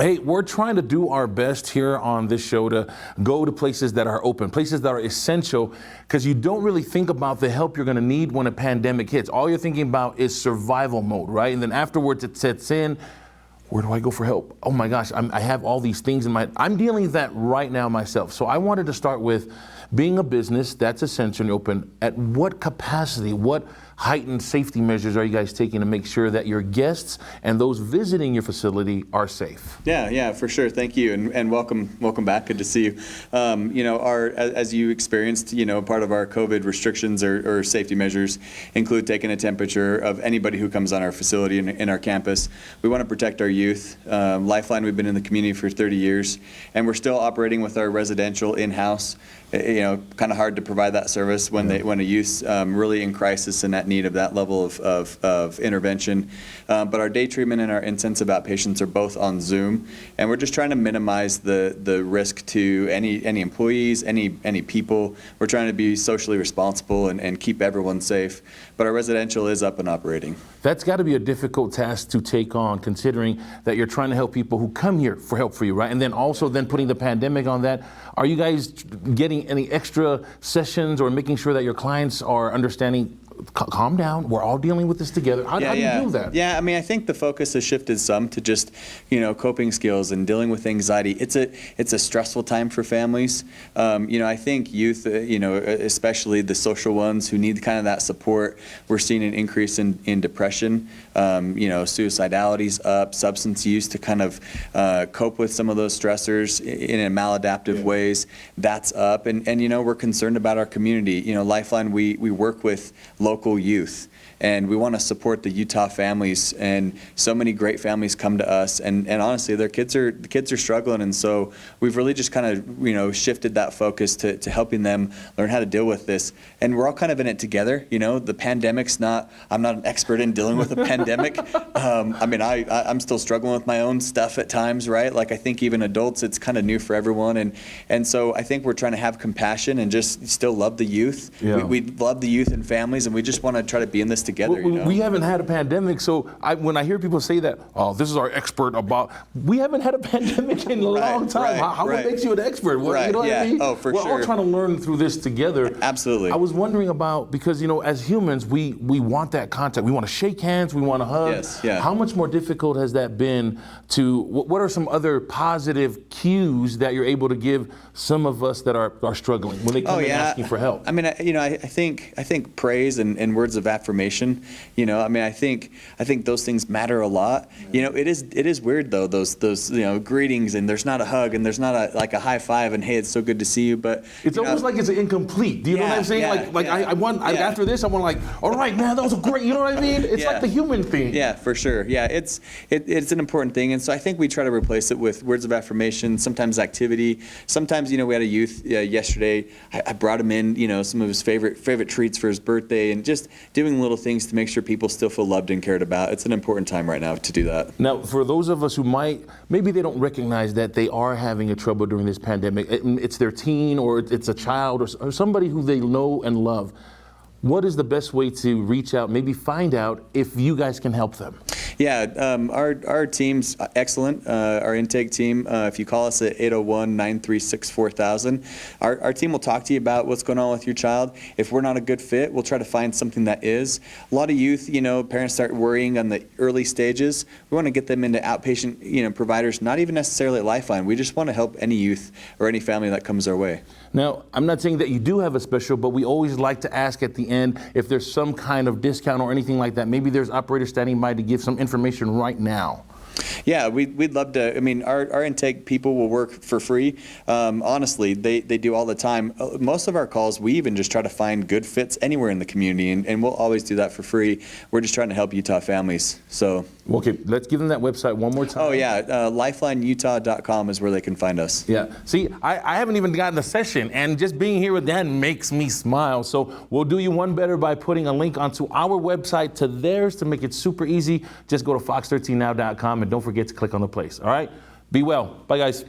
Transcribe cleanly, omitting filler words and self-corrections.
Hey, we're trying to do our best here on this show to go to places that are open, places that are essential, because you don't really think about the help you're going to need when a pandemic hits. All you're thinking about is survival mode, right? And then afterwards it sets in. Where do I go for help? Oh my gosh, I have all these things in I'm dealing with that right now myself. So I wanted to start with being a business that's essential and open. At what capacity, what heightened safety measures are you guys taking to make sure that your guests and those visiting your facility are safe? Yeah, for sure. Thank you, and welcome back. Good to see you. As you experienced, part of our COVID restrictions or safety measures include taking a temperature of anybody who comes on our facility in our campus. We want to protect our youth. Lifeline, we've been in the community for 30 years, and we're still operating with our residential in-house. Kind of hard to provide that service when a youth's really in crisis and at need of that level of intervention. But our day treatment and our intensive outpatients are both on Zoom, and we're just trying to minimize the risk to any employees, any people. We're trying to be socially responsible and keep everyone safe. But our residential is up and operating. That's got to be a difficult task to take on, considering that you're trying to help people who come here for help for you, right? And then also putting the pandemic on that. Are you guys getting any extra sessions or making sure that your clients are understanding, calm down, we're all dealing with this together? How do you do that? Yeah, I think the focus has shifted some to just, coping skills and dealing with anxiety. It's a stressful time for families. I think youth, especially the social ones who need kind of that support, we're seeing an increase in depression, suicidality's up, substance use to kind of cope with some of those stressors in a maladaptive ways, that's up. And we're concerned about our community. Lifeline, we work with local youth, and we want to support the Utah families, and so many great families come to us, and honestly the kids are struggling, and so we've really just kind of shifted that focus to helping them learn how to deal with this, and we're all kind of in it together. The pandemic's I'm not an expert in dealing with a pandemic. I'm still struggling with my own stuff at times, right? Like I think even adults, it's kind of new for everyone, and so I think we're trying to have compassion and just still love the youth. Yeah. We love the youth and families, and we just want to try to be in this together. We haven't had a pandemic, so when I hear people say that, oh, this is our expert about, we haven't had a pandemic in a long time. What makes you an expert? What I mean? Oh, for We're sure. all trying to learn through this together. Absolutely. I was wondering about, because as humans, we want that contact. We want to shake hands, we want to hug. Yes, yeah. How much more difficult has that been what are some other positive cues that you're able to give some of us that are struggling when they come in asking for help? I think praise and words of affirmation. I think those things matter a lot. It is weird though, those greetings, and there's not a hug, and there's not a high five, and hey, it's so good to see you. But it's almost like it's incomplete. Do you know what I'm saying? After this, I want all right, man, that was great. You know what I mean? It's like the human thing. Yeah, for sure. Yeah, it's an important thing, and so I think we try to replace it with words of affirmation. Sometimes activity. Sometimes we had a youth yesterday. I brought him in some of his favorite treats for his birthday, and just doing little things to make sure people still feel loved and cared about. It's an important time right now to do that. Now, for those of us who maybe they don't recognize that they are having a trouble during this pandemic, it's their teen or it's a child or somebody who they know and love, what is the best way to reach out, maybe find out if you guys can help them? Yeah, our team's excellent. Our intake team, if you call us at 801-936-4000, our team will talk to you about what's going on with your child. If we're not a good fit, we'll try to find something that is. A lot of youth, parents start worrying on the early stages. We want to get them into outpatient, providers, not even necessarily at Lifeline. We just want to help any youth or any family that comes our way. Now, I'm not saying that you do have a special, but we always like to ask at the end if there's some kind of discount or anything like that. Maybe there's operators standing by to give some information right now. Yeah, we'd love to. Our intake people will work for free. Honestly, they do all the time. Most of our calls, we even just try to find good fits anywhere in the community, and we'll always do that for free. We're just trying to help Utah families. So. Okay, let's give them that website one more time. Oh yeah, lifelineutah.com is where they can find us. Yeah. See, I haven't even gotten a session, and just being here with Dan makes me smile. So we'll do you one better by putting a link onto our website to theirs to make it super easy. Just go to fox13now.com and don't forget to click on the place. All right? Be well. Bye, guys.